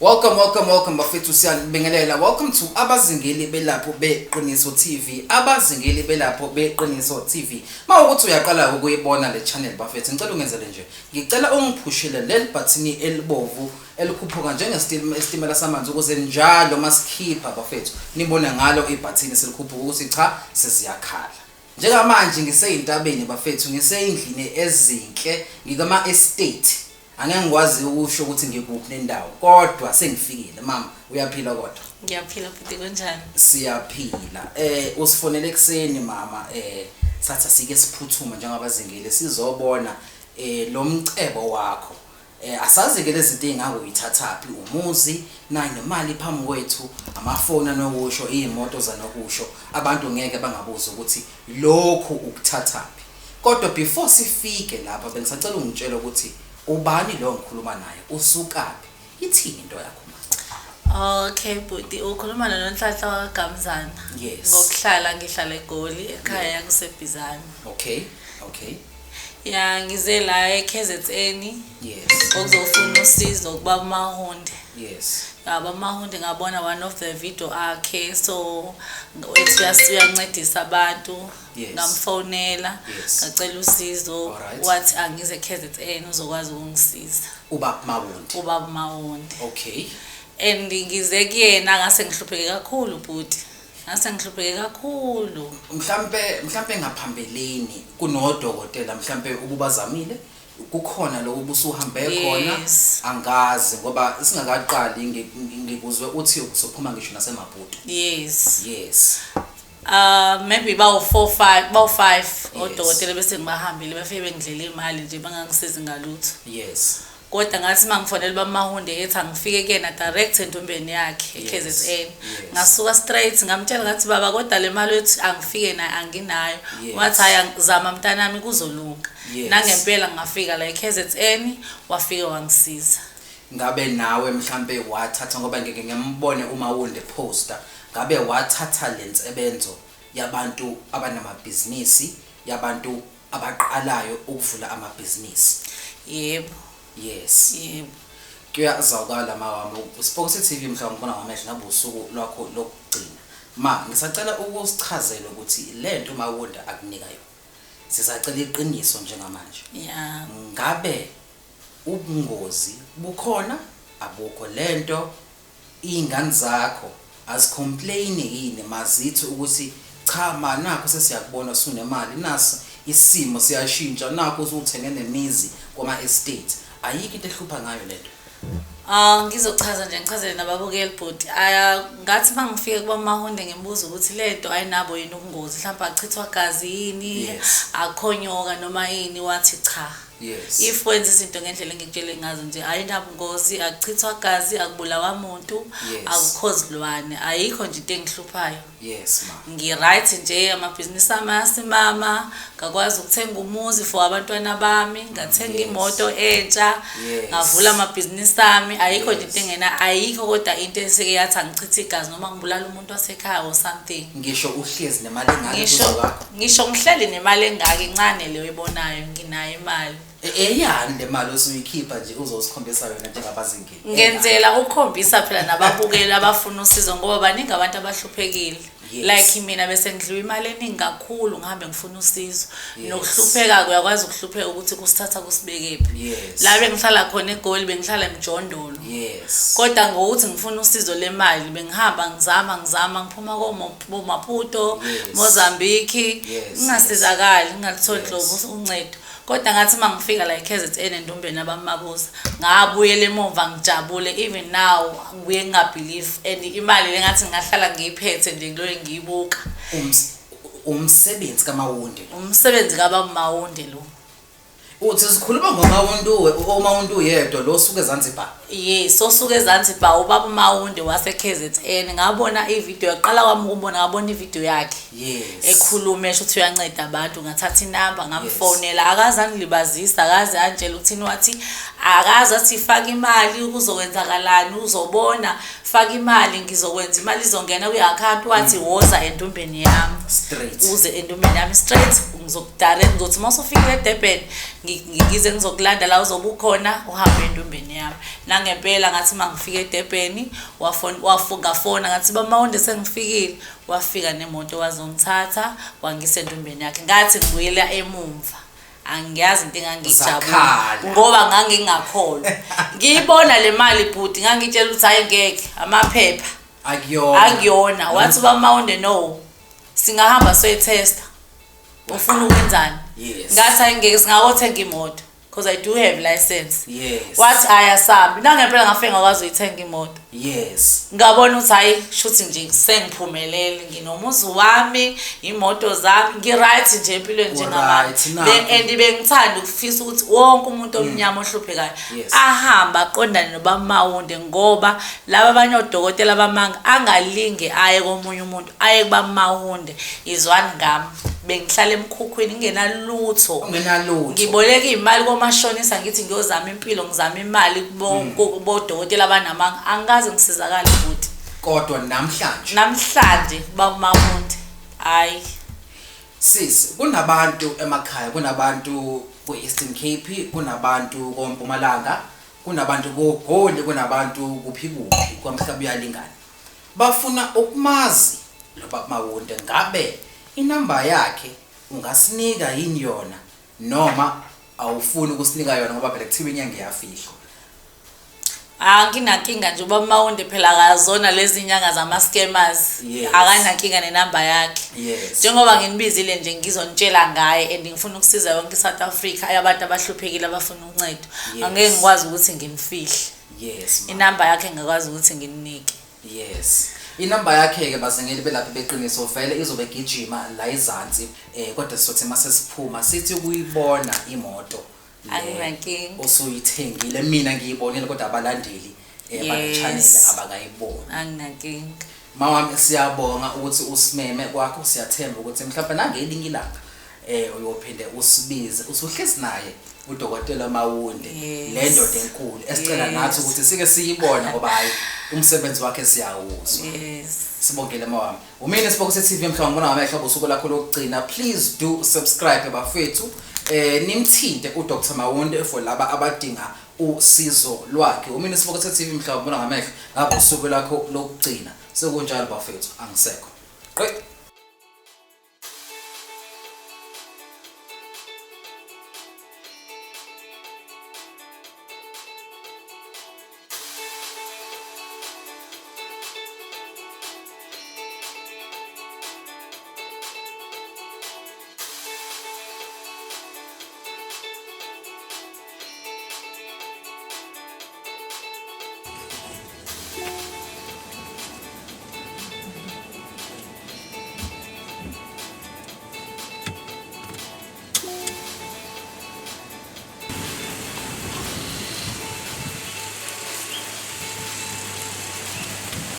Welcome bafethu siyanibingelela. Welcome to abazingeli belapho beqiniso TV. Abazingeli belapho beqiniso TV. Mawukuthi uyaqala ukuyibona le channel bafethu, ngicela ungenzele nje. Ngicela ungiphushele leli button elibovu elikhuphuka njengestimela samanzi ukuze njalo masikhipha bafethu nibone ngalo ibutton selikhuphuka ukuthi cha sesiyakhala. Njengamanje ngiseyintabeni bafethu, ngiseyindlini ezinhle ngikama estate. Angeke ngikwazi ukusho ukuthi ngikuphi nendawo kodwa sengifikile. Mama uyaphila kodwa? Ngiyaphila futhi kanjani? Siyaphila. Usifonele ekseni mama, satha sike siphuthuma njengabazingeli sizobona lo mcebo wakho. Asazi ke lezi zinto engako uyithathaphi, umuzi nayo nemali phambi kwethu, amafoni anokusho, izimoto zanokusho, abantu ngeke bangabuza ukuthi lokhu ukuthathaphi. Kodwa before sifike lapha bengisacela ungitshela ukuthi ubani lo ngikhuluma naye, usukaphi, ithini into yakho mama? Okay buti, ukhuluma noNhlanhla kaGamzana. Yes. Ngokuhlala ngihlala eGoli, ekhaya kusebhizana. Okay. Ya ngize la eKZN. Yes. Okuzofuna usizo kuba Mahonde. Yes. Yaba Mahonde ngabona one of the video akhe, so ethi uyancedisa abantu. Yes. Ngamfonela, Yes. ngacela usizo, Alright. wathi angize eKZN uzokwazi ukungisiza. Ubaba Mahonde. Ubaba Mahonde. Okay. And ngize kuyena ngase ngihlupheke kakhulu buti. Ngase ngihlupheke kakhulu. Mhlambe ngaphambeleni kunodokotela mhlambe ububazamile kukhona lo ubusuhambe khona. Yes. Angazi ngoba singakaqali ngikuzwe uthi uzophuma ngisho nasemaBhuto. Yes. Yes. Maybe bawu 5 Yes. odokotela bese ngibahambile bafike bengidlela imali nje bangangisizi ngalutho. Yes. Kodwa ngathi mangifonela baMahonde ethi angifike kuyena direct entombeni yakhe eKZN. Yes. Ngasuka straight ngamtshela ngathi baba kodwa le mali ethi angifike nayo anginayo. Yes. Wathi haya ngizama mntanami kuzolunga. Yes. Nangempela ngafika la eKZN wafike wangisiza. Ngabe nawe mhlambe wathatha ngoba ngeke ngiyambone uMahonde poster, ngabe wathatha lensebenzo yabantu abanamabhizinisi, yabantu abaqalayo ukuvula amabhizinisi? Yebo. Yes. Yebo. Kuyazawukala mama, uSipoke TV mhlawumbe ngibona ngamehlo ngabe usuku lwakho lokugcina. Ma ngisacela ukusichazela ukuthi lento uMahonde akunika yona. Sisacela iqiniso njengamanje. Yeah. Ngabe ubungozi bukhona abukho lento? Izingane zakho azicomplain yini mazithi ukuthi cha manakho sesiyakubona sunemali nasi isimo siyashintsha nakho usuthenge nemizi kwama estate, ayikho into ehlupha ngayo lento? Ngizochaza nje ngichazele nababukeli bhuti. Ngathi mangifike kuba Mahonde ngibuza ukuthi lento ayinabo yini ubungozi, mhlawumbe achithwa gazi yini, Yes. akhonyoka noma yini, wathi cha. Yes. If wenza izinto ngendlela engikutshele ngazo nje ayinabo ubungozi, akuchithwa gazi, akubulawa umuntu, Yes. akukhozilwane, ayikho nje into engihluphayo. Yes ma. Ngiright nje amabhizinisi ami asimama, ngakwazi ukuthenga umuzi for abantwana bami, ngathenga Yes. imoto entsha, Yes. ngavula amabhizinisi ami, ayikho Yes. into engena, ayikho kodwa into eseke yathi angichithe igazi noma ngibulala umuntu wasekhaya or something. Ngisho uhlezi nemali engaka kuzokho. Ngisho ngihleli nemali engaka incane leyo ibonayo, nginayo imali. Eyani le mali osuyikhipha nje uzosikhombisa yona njengabazingeli? Ngenzela ukukhombisa phela nababukeli abafuna usizo ngoba baningi abantu abahluphekile. Yes. Like mina bese ngidliwa imali eningi kakhulu ngihambe ngifuna usizo. Yes. Nokuhlupheka uyakwazi ukuhlupheka ukuthi kusithatha kusibekephi. Yes. La bengihlala khona eGoli bengihlala eMjondolo. Yes. Kodwa ngokuthi ngifuna usizo lemali bengihamba ngizama ngiphuma koMaputo, Yes. Mozambique, Yes. ngingasizakali ngingalitholi Yes. hlobo uncedo. Kodwa ngathi mangifika la eKZN entombeni abamabuza ngabuyela emuva ngijabule, even now ngibuye ngingabelieve and imali lengathi ngingahlala ngiyiphethe nje lo engiyibuka. Umsebenzi kaMahonde. Umsebenzi kaBaMahonde lo. Uthi sikhuluma ngoMahonde uyedwa lo suke eZanzibar. Yes, osuke eZanzibar ubaba uMahonde waseKZN. Ngabona ivideo yaqala kwami ukubona, ngabona ivideo yakhe. Yes. Ekhuluma esho ukuthi uyanceda abantu, ngathatha inamba ngamfonela, akaze angilibazisa, akaze antshela ukuthini, wathi akaze athi faka imali ukuzokwenzakalani, uzobona faka imali ngizokwenza imali izongena kwi-account, wathi woza entombeni yami Straight. uze entombeni yami straight ngizokudirect ngokuthi mase ufike eDurban ngize ngizokulanda la uzobukhona uhambe entombeni yami. nangempela ngathi mangifike eDurban wafona ngathi bamawonde sengifikile wafika nemoto wazongithatha wangisa entombeni yakhe ngathi ngibuyela emumva angiyazi into engangijabula ngoba ngangingakholwa ngiyibona le mali bhuti ngangitshela ukuthi hayi ngeke amaphepha akuyona wathi bamawonde no singahamba soyitesta ufuna ukwenzani ngathi ayingeke singakothenga imoto because I do have license. Yes. What ayasambi nangempela ngafika ngakwazi uyithenga imoto. Yes. Ngabona ukuthi hayi shuthi nje sengiphumelele nginomuzi wami imoto zami ngiright nje empilweni njengabantu and bengithanda ukufisa ukuthi wonke umuntu omnyama ohluphekayo ahamba aqondane nobamawonde ngoba laba abanye odokotela bamanga angalinge aye komunye umuntu aye kubamawonde izwani ngami bengihlala emkhukhwini ngingenalutho ngiboleka imali komashonisa ngithi ngiyozama impilo ngizama imali kubodokotela abanamanga angaze ngisizakala futhi kodwa namhlanje bamawonde hayi sis kunabantu emakhaya kunabantu ku-Eastern Cape kunabantu koMpumalanga kunabantu koGoli kunabantu kuphikuphi kwamhlaba uyalingana bafuna ukumazi lo bamawonde ngabe inamba yakhe ungasinika yini yona noma awufuni ukusinika yona ngoba phela kuthiwa inyanga iyafihlwa anginankinga nje bamawonde phela akazona lezi nyanga zama scammers akanankinga nenamba yakhe njengoba nginibizile nje ngizonitshela ngaye and ngifuna ukusiza yonke iSouth Africa ayabantu abahluphekile abafuna uncedo angeke ngikwazi ukuthi ngimfihle inamba yakhe ngikwazi ukuthi ngininike inamba yakhe ke bazengeli belapha beqiniso vele izobe gijima la izansi kodwa sizothi mase siphuma sithi ukuyibona imoto anginankinga osuyithengile mina ngiyibonile kodwa abalandeli bale channel abakayibona anginankinga mawami siyabonga ukuthi usimeme kwakho siyathemba ukuthi mhlawumbe nangelinye ilanga uyophinde usibize usuhlezi naye udokotela Mawonde le ndoda enkulu esicela nathi ukuthi sike siyibona ngoba hayi umsebenzi wakhe siyawuzwa sibongele mawami umina Sibokuse TV mhlawumbe ngibona ngamehlo usuku lakho lokugcina please do subscribe bafethu nimthinte uDr Mawonde for laba abadinga usizo lwakhe umina Sibokuse TV mhlawumbe ngibona ngamehlo ngabo usuku lakho lokugcina sekunjalo bafethu angisekho